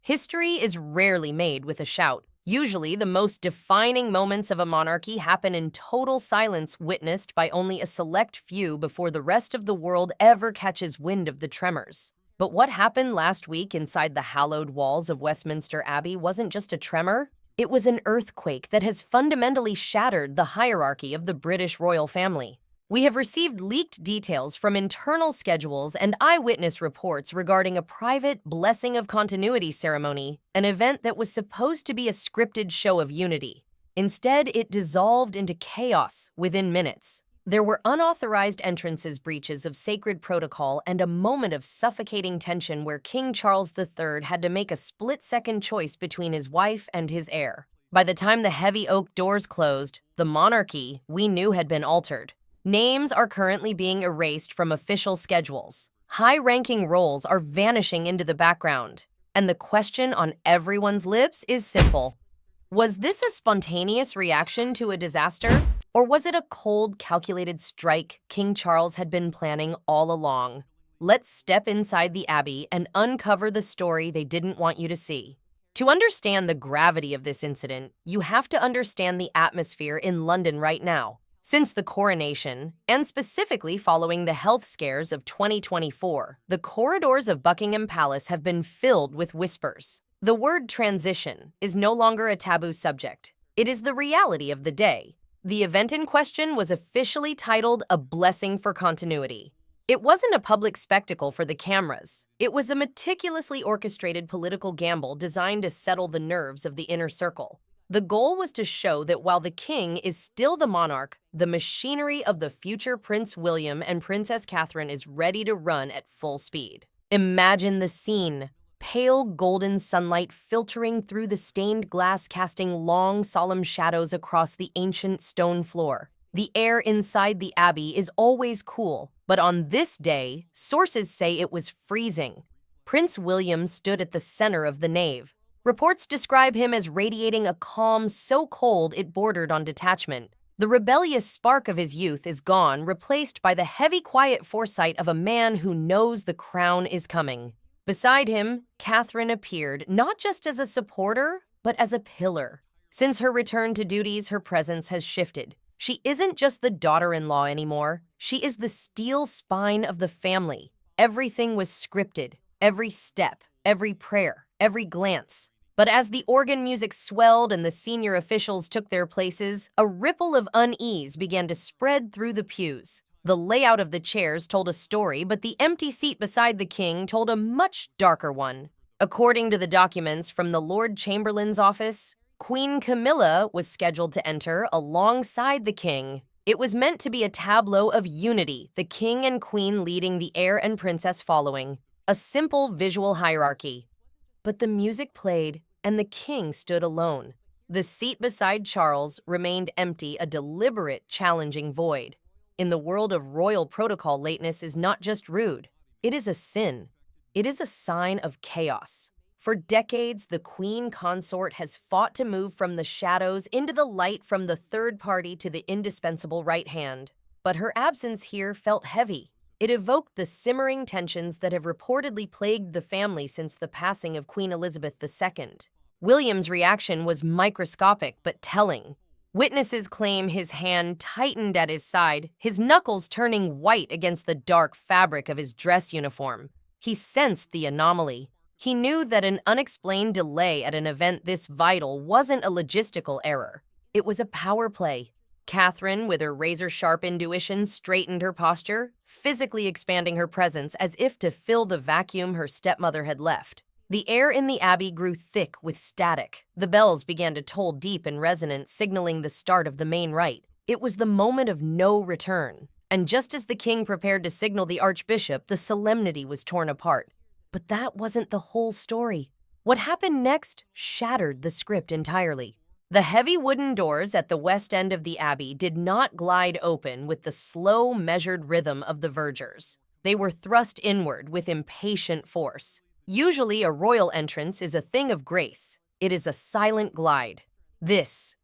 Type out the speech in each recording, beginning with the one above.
History is rarely made with a shout. Usually, the most defining moments of a monarchy happen in total silence, witnessed by only a select few before the rest of the world ever catches wind of the tremors. But what happened last week inside the hallowed walls of Westminster Abbey wasn't just a tremor, it was an earthquake that has fundamentally shattered the hierarchy of the British royal family. We have received leaked details from internal schedules and eyewitness reports regarding a private blessing of continuity ceremony, an event that was supposed to be a scripted show of unity. Instead, it dissolved into chaos within minutes. There were unauthorized entrances, breaches of sacred protocol, and a moment of suffocating tension where King Charles III had to make a split-second choice between his wife and his heir. By the time the heavy oak doors closed, the monarchy we knew had been altered. Names are currently being erased from official schedules. High-ranking roles are vanishing into the background. And the question on everyone's lips is simple. Was this a spontaneous reaction to a disaster? Or was it a cold, calculated strike King Charles had been planning all along? Let's step inside the Abbey and uncover the story they didn't want you to see. To understand the gravity of this incident, you have to understand the atmosphere in London right now. Since the coronation, and specifically following the health scares of 2024, the corridors of Buckingham Palace have been filled with whispers. The word transition is no longer a taboo subject. It is the reality of the day. The event in question was officially titled A Blessing for Continuity. It wasn't a public spectacle for the cameras. It was a meticulously orchestrated political gamble designed to settle the nerves of the inner circle. The goal was to show that while the king is still the monarch, the machinery of the future Prince William and Princess Catherine is ready to run at full speed. Imagine the scene. Pale golden sunlight filtering through the stained glass, casting long, solemn shadows across the ancient stone floor. The air inside the Abbey is always cool, but on this day, sources say it was freezing. Prince William stood at the center of the nave. Reports describe him as radiating a calm so cold it bordered on detachment. The rebellious spark of his youth is gone, replaced by the heavy, quiet foresight of a man who knows the crown is coming. Beside him, Catherine appeared not just as a supporter, but as a pillar. Since her return to duties, her presence has shifted. She isn't just the daughter-in-law anymore. She is the steel spine of the family. Everything was scripted, every step, every prayer, every glance. But as the organ music swelled and the senior officials took their places, a ripple of unease began to spread through the pews. The layout of the chairs told a story, but the empty seat beside the king told a much darker one. According to the documents from the Lord Chamberlain's office, Queen Camilla was scheduled to enter alongside the king. It was meant to be a tableau of unity, the king and queen leading, the heir and princess following. A simple visual hierarchy. But the music played, and the king stood alone. The seat beside Charles remained empty, a deliberate, challenging void. In the world of royal protocol, lateness is not just rude. It is a sin. It is a sign of chaos. For decades, the Queen Consort has fought to move from the shadows into the light, from the third party to the indispensable right hand. But her absence here felt heavy. It evoked the simmering tensions that have reportedly plagued the family since the passing of Queen Elizabeth II. William's reaction was microscopic but telling. Witnesses claim his hand tightened at his side, his knuckles turning white against the dark fabric of his dress uniform. He sensed the anomaly. He knew that an unexplained delay at an event this vital wasn't a logistical error. It was a power play. Catherine, with her razor-sharp intuition, straightened her posture, physically expanding her presence as if to fill the vacuum her stepmother had left. The air in the Abbey grew thick with static. The bells began to toll deep and resonant, signaling the start of the main rite. It was the moment of no return. And just as the king prepared to signal the archbishop, the solemnity was torn apart. But that wasn't the whole story. What happened next shattered the script entirely. The heavy wooden doors at the west end of the Abbey did not glide open with the slow, measured rhythm of the vergers. They were thrust inward with impatient force. Usually, a royal entrance is a thing of grace. It is a silent glide. This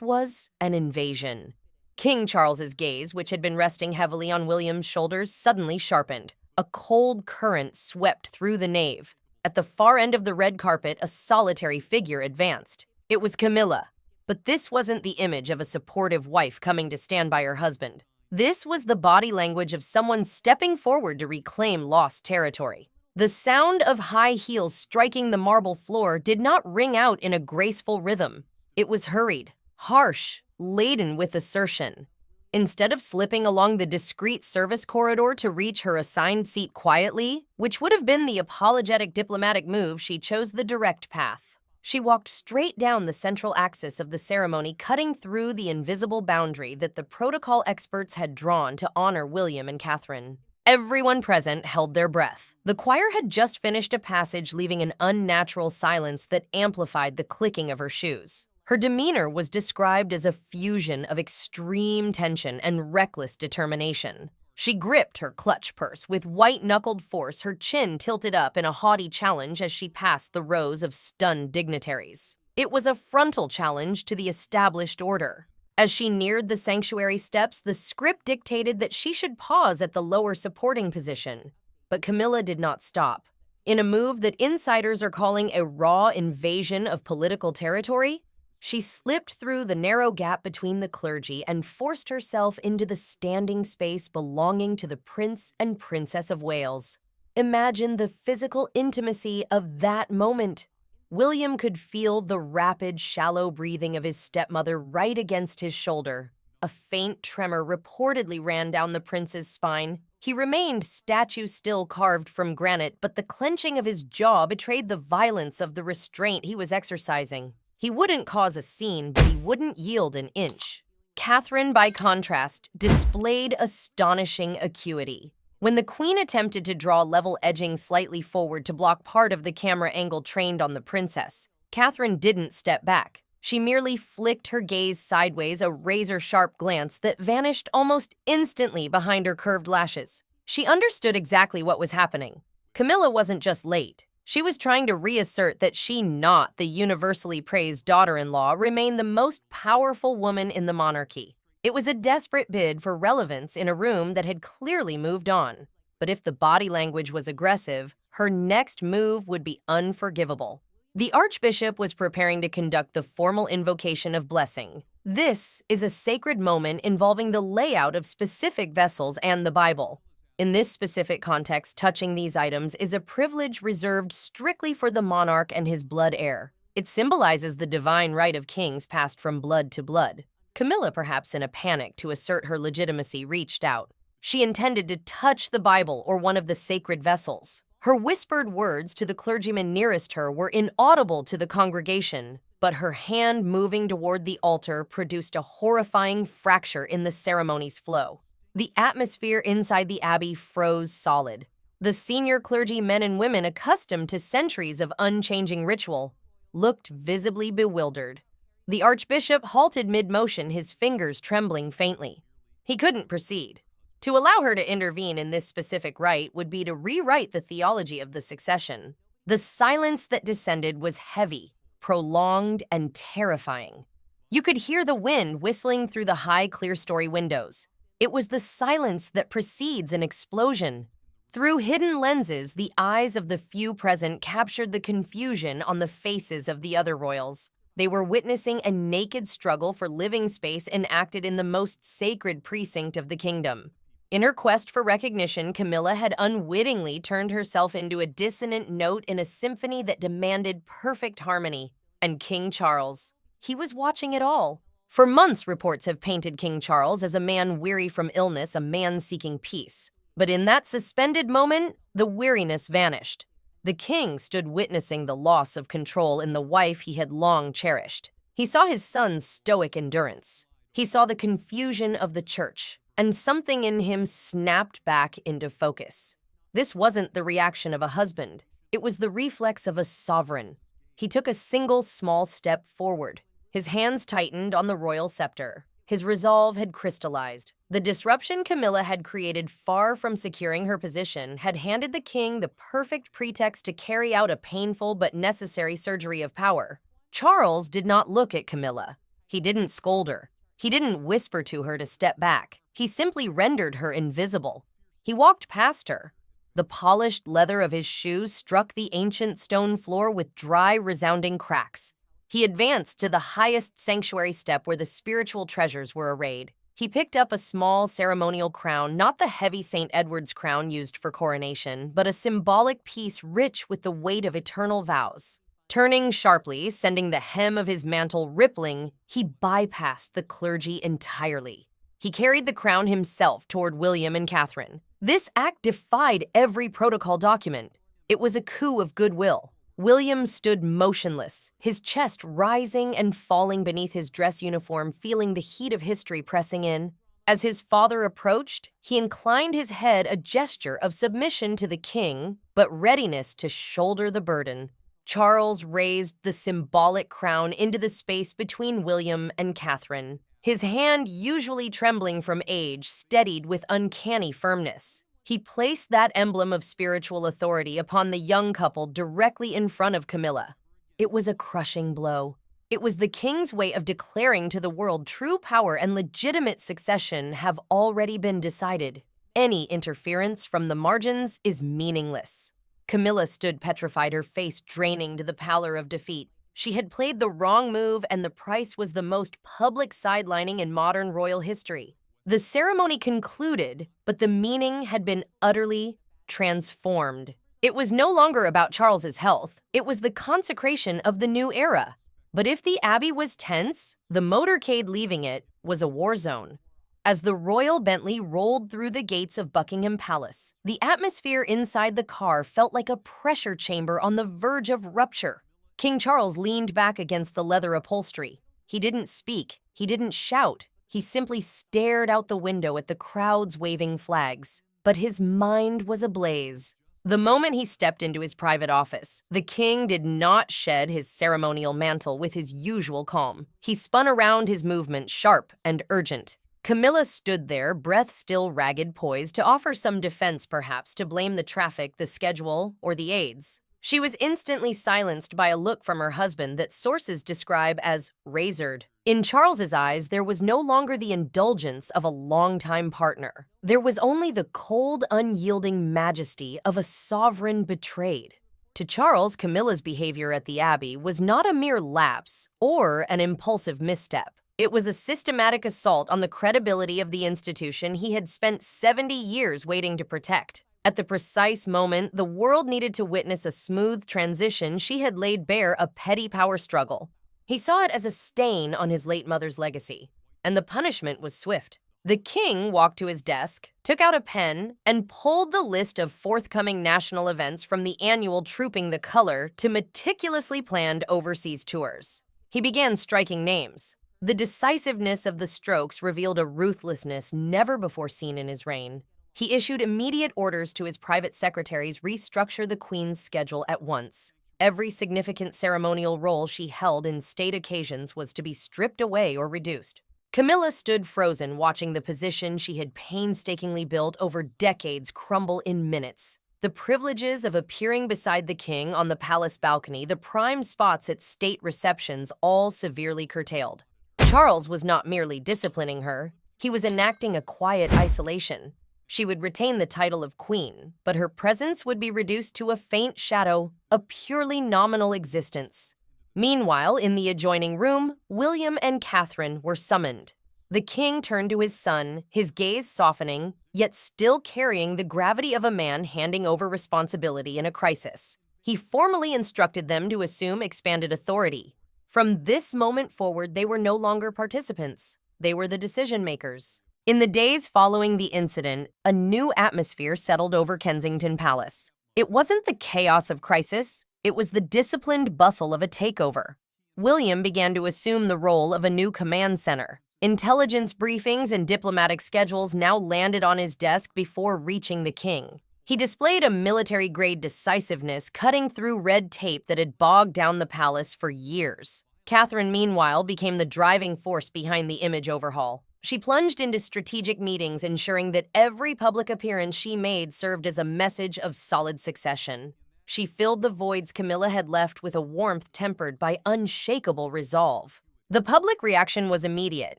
was an invasion. King Charles's gaze, which had been resting heavily on William's shoulders, suddenly sharpened. A cold current swept through the nave. At the far end of the red carpet, a solitary figure advanced. It was Camilla. But this wasn't the image of a supportive wife coming to stand by her husband. This was the body language of someone stepping forward to reclaim lost territory. The sound of high heels striking the marble floor did not ring out in a graceful rhythm. It was hurried, harsh, laden with assertion. Instead of slipping along the discreet service corridor to reach her assigned seat quietly, which would have been the apologetic diplomatic move, she chose the direct path. She walked straight down the central axis of the ceremony, cutting through the invisible boundary that the protocol experts had drawn to honor William and Catherine. Everyone present held their breath. The choir had just finished a passage, leaving an unnatural silence that amplified the clicking of her shoes. Her demeanor was described as a fusion of extreme tension and reckless determination. She gripped her clutch purse with white-knuckled force, her chin tilted up in a haughty challenge as she passed the rows of stunned dignitaries. It was a frontal challenge to the established order. As she neared the sanctuary steps, the script dictated that she should pause at the lower supporting position. But Camilla did not stop. In a move that insiders are calling a raw invasion of political territory, she slipped through the narrow gap between the clergy and forced herself into the standing space belonging to the Prince and Princess of Wales. Imagine the physical intimacy of that moment. William could feel the rapid, shallow breathing of his stepmother right against his shoulder. A faint tremor reportedly ran down the prince's spine. He remained statue-still, carved from granite, but the clenching of his jaw betrayed the violence of the restraint he was exercising. He wouldn't cause a scene, but he wouldn't yield an inch. Catherine, by contrast, displayed astonishing acuity. When the queen attempted to draw level edging slightly forward to block part of the camera angle trained on the princess, Catherine didn't step back. She merely flicked her gaze sideways, a razor-sharp glance that vanished almost instantly behind her curved lashes. She understood exactly what was happening. Camilla wasn't just late. She was trying to reassert that she, not the universally praised daughter-in-law, remained the most powerful woman in the monarchy. It was a desperate bid for relevance in a room that had clearly moved on. But if the body language was aggressive, her next move would be unforgivable. The archbishop was preparing to conduct the formal invocation of blessing. This is a sacred moment involving the layout of specific vessels and the Bible. In this specific context, touching these items is a privilege reserved strictly for the monarch and his blood heir. It symbolizes the divine right of kings passed from blood to blood. Camilla, perhaps in a panic to assert her legitimacy, reached out. She intended to touch the Bible or one of the sacred vessels. Her whispered words to the clergyman nearest her were inaudible to the congregation, but her hand moving toward the altar produced a horrifying fracture in the ceremony's flow. The atmosphere inside the abbey froze solid. The senior clergy, men and women accustomed to centuries of unchanging ritual, looked visibly bewildered. The archbishop halted mid-motion, his fingers trembling faintly. He couldn't proceed. To allow her to intervene in this specific rite would be to rewrite the theology of the succession. The silence that descended was heavy, prolonged, and terrifying. You could hear the wind whistling through the high clerestory windows. It was the silence that precedes an explosion. Through hidden lenses, the eyes of the few present captured the confusion on the faces of the other royals. They were witnessing a naked struggle for living space enacted in the most sacred precinct of the kingdom. In her quest for recognition, Camilla had unwittingly turned herself into a dissonant note in a symphony that demanded perfect harmony. And King Charles, he was watching it all. For months, reports have painted King Charles as a man weary from illness, a man seeking peace. But in that suspended moment, the weariness vanished. The king stood witnessing the loss of control in the wife he had long cherished. He saw his son's stoic endurance. He saw the confusion of the church, and something in him snapped back into focus. This wasn't the reaction of a husband. It was the reflex of a sovereign. He took a single small step forward. His hands tightened on the royal scepter. His resolve had crystallized. The disruption Camilla had created, far from securing her position, had handed the king the perfect pretext to carry out a painful but necessary surgery of power. Charles did not look at Camilla. He didn't scold her. He didn't whisper to her to step back. He simply rendered her invisible. He walked past her. The polished leather of his shoes struck the ancient stone floor with dry, resounding cracks. He advanced to the highest sanctuary step where the spiritual treasures were arrayed. He picked up a small ceremonial crown, not the heavy St. Edward's crown used for coronation, but a symbolic piece rich with the weight of eternal vows. Turning sharply, sending the hem of his mantle rippling, he bypassed the clergy entirely. He carried the crown himself toward William and Catherine. This act defied every protocol document. It was a coup of goodwill. William stood motionless, his chest rising and falling beneath his dress uniform, feeling the heat of history pressing in. As his father approached, he inclined his head, a gesture of submission to the king, but readiness to shoulder the burden. Charles raised the symbolic crown into the space between William and Catherine. His hand, usually trembling from age, steadied with uncanny firmness. He placed that emblem of spiritual authority upon the young couple directly in front of Camilla. It was a crushing blow. It was the king's way of declaring to the world true power and legitimate succession have already been decided. Any interference from the margins is meaningless. Camilla stood petrified, her face draining to the pallor of defeat. She had played the wrong move, and the price was the most public sidelining in modern royal history. The ceremony concluded, but the meaning had been utterly transformed. It was no longer about Charles's health. It was the consecration of the new era. But if the Abbey was tense, the motorcade leaving it was a war zone. As the royal Bentley rolled through the gates of Buckingham Palace, the atmosphere inside the car felt like a pressure chamber on the verge of rupture. King Charles leaned back against the leather upholstery. He didn't speak. He didn't shout. He simply stared out the window at the crowds waving flags. But his mind was ablaze. The moment he stepped into his private office, the king did not shed his ceremonial mantle with his usual calm. He spun around, his movement sharp and urgent. Camilla stood there, breath still ragged, poised to offer some defense, perhaps to blame the traffic, the schedule, or the aides. She was instantly silenced by a look from her husband that sources describe as razored. In Charles's eyes, there was no longer the indulgence of a longtime partner. There was only the cold, unyielding majesty of a sovereign betrayed. To Charles, Camilla's behavior at the Abbey was not a mere lapse or an impulsive misstep. It was a systematic assault on the credibility of the institution he had spent 70 years waiting to protect. At the precise moment the world needed to witness a smooth transition, she had laid bare a petty power struggle. He saw it as a stain on his late mother's legacy, and the punishment was swift. The king walked to his desk, took out a pen, and pulled the list of forthcoming national events from the annual Trooping the Color to meticulously planned overseas tours. He began striking names. The decisiveness of the strokes revealed a ruthlessness never before seen in his reign. He issued immediate orders to his private secretaries restructure the Queen's schedule at once. Every significant ceremonial role she held in state occasions was to be stripped away or reduced. Camilla stood frozen, watching the position she had painstakingly built over decades crumble in minutes. The privileges of appearing beside the king on the palace balcony, the prime spots at state receptions, all severely curtailed. Charles was not merely disciplining her, he was enacting a quiet isolation. She would retain the title of queen, but her presence would be reduced to a faint shadow, a purely nominal existence. Meanwhile, in the adjoining room, William and Catherine were summoned. The king turned to his son, his gaze softening, yet still carrying the gravity of a man handing over responsibility in a crisis. He formally instructed them to assume expanded authority. From this moment forward, they were no longer participants. They were the decision-makers. In the days following the incident, a new atmosphere settled over Kensington Palace. It wasn't the chaos of crisis, it was the disciplined bustle of a takeover. William began to assume the role of a new command center. Intelligence briefings and diplomatic schedules now landed on his desk before reaching the king. He displayed a military-grade decisiveness, cutting through red tape that had bogged down the palace for years. Catherine, meanwhile, became the driving force behind the image overhaul. She plunged into strategic meetings, ensuring that every public appearance she made served as a message of solid succession. She filled the voids Camilla had left with a warmth tempered by unshakable resolve. The public reaction was immediate.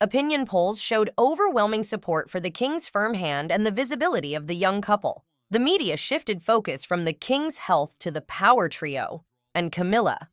Opinion polls showed overwhelming support for the king's firm hand and the visibility of the young couple. The media shifted focus from the king's health to the power trio and Camilla.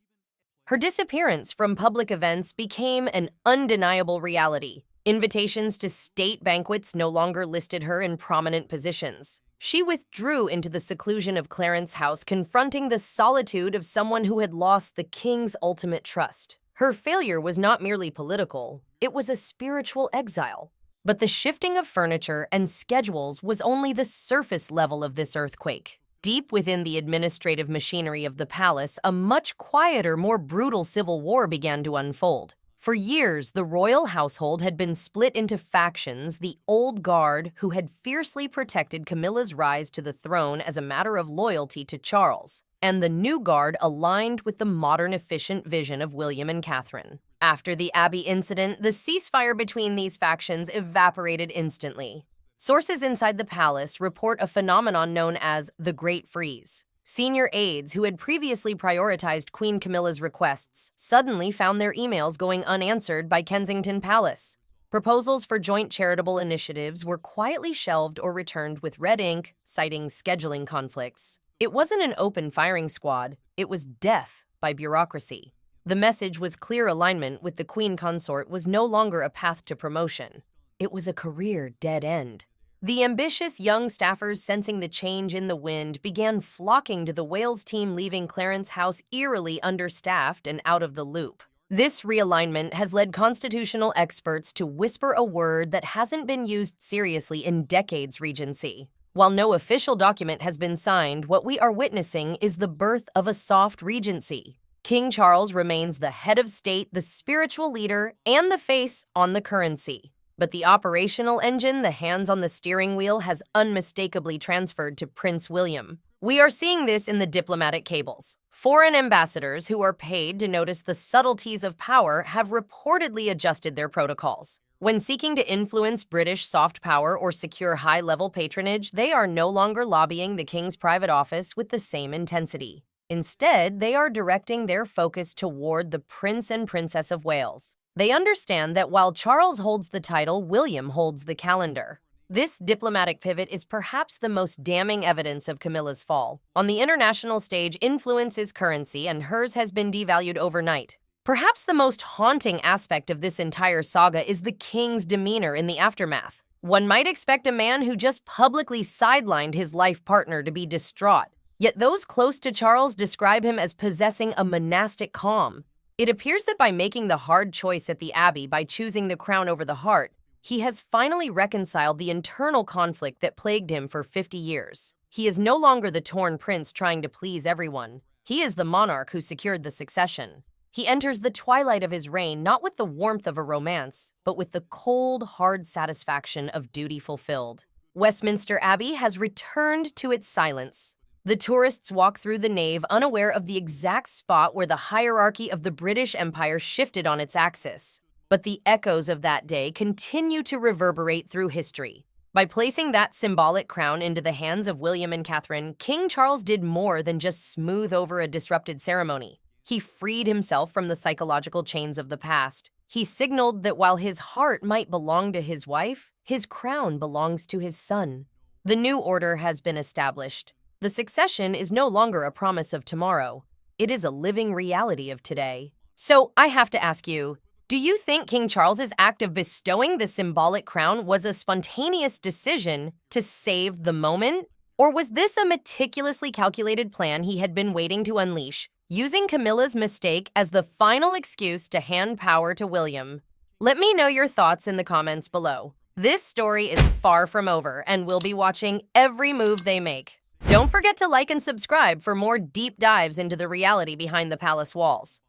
Her disappearance from public events became an undeniable reality. Invitations to state banquets no longer listed her in prominent positions. She withdrew into the seclusion of Clarence House, confronting the solitude of someone who had lost the king's ultimate trust. Her failure was not merely political, it was a spiritual exile. But the shifting of furniture and schedules was only the surface level of this earthquake. Deep within the administrative machinery of the palace, a much quieter, more brutal civil war began to unfold. For years, the royal household had been split into factions: the old guard, who had fiercely protected Camilla's rise to the throne as a matter of loyalty to Charles, and the new guard aligned with the modern, efficient vision of William and Catherine. After the Abbey incident, the ceasefire between these factions evaporated instantly. Sources inside the palace report a phenomenon known as the Great Freeze. Senior aides who had previously prioritized Queen Camilla's requests suddenly found their emails going unanswered by Kensington Palace. Proposals for joint charitable initiatives were quietly shelved or returned with red ink, citing scheduling conflicts. It wasn't an open firing squad, it was death by bureaucracy. The message was clear: alignment with the Queen Consort was no longer a path to promotion. It was a career dead end. The ambitious young staffers, sensing the change in the wind, began flocking to the Wales team, leaving Clarence House eerily understaffed and out of the loop. This realignment has led constitutional experts to whisper a word that hasn't been used seriously in decades: regency. While no official document has been signed, what we are witnessing is the birth of a soft regency. King Charles remains the head of state, the spiritual leader, and the face on the currency. But the operational engine, the hands on the steering wheel, has unmistakably transferred to Prince William. We are seeing this in the diplomatic cables. Foreign ambassadors who are paid to notice the subtleties of power have reportedly adjusted their protocols. When seeking to influence British soft power or secure high-level patronage, they are no longer lobbying the king's private office with the same intensity. Instead, they are directing their focus toward the Prince and Princess of Wales. They understand that while Charles holds the title, William holds the calendar. This diplomatic pivot is perhaps the most damning evidence of Camilla's fall. On the international stage, influence is currency, and hers has been devalued overnight. Perhaps the most haunting aspect of this entire saga is the king's demeanor in the aftermath. One might expect a man who just publicly sidelined his life partner to be distraught. Yet those close to Charles describe him as possessing a monastic calm. It appears that by making the hard choice at the Abbey, by choosing the crown over the heart, he has finally reconciled the internal conflict that plagued him for 50 years. He is no longer the torn prince trying to please everyone. He is the monarch who secured the succession. He enters the twilight of his reign not with the warmth of a romance, but with the cold, hard satisfaction of duty fulfilled. Westminster Abbey has returned to its silence. The tourists walk through the nave, unaware of the exact spot where the hierarchy of the British Empire shifted on its axis. But the echoes of that day continue to reverberate through history. By placing that symbolic crown into the hands of William and Catherine, King Charles did more than just smooth over a disrupted ceremony. He freed himself from the psychological chains of the past. He signaled that while his heart might belong to his wife, his crown belongs to his son. The new order has been established. The succession is no longer a promise of tomorrow. It is a living reality of today. So I have to ask you, do you think King Charles's act of bestowing the symbolic crown was a spontaneous decision to save the moment? Or was this a meticulously calculated plan he had been waiting to unleash, using Camilla's mistake as the final excuse to hand power to William? Let me know your thoughts in the comments below. This story is far from over, and we'll be watching every move they make. Don't forget to like and subscribe for more deep dives into the reality behind the palace walls.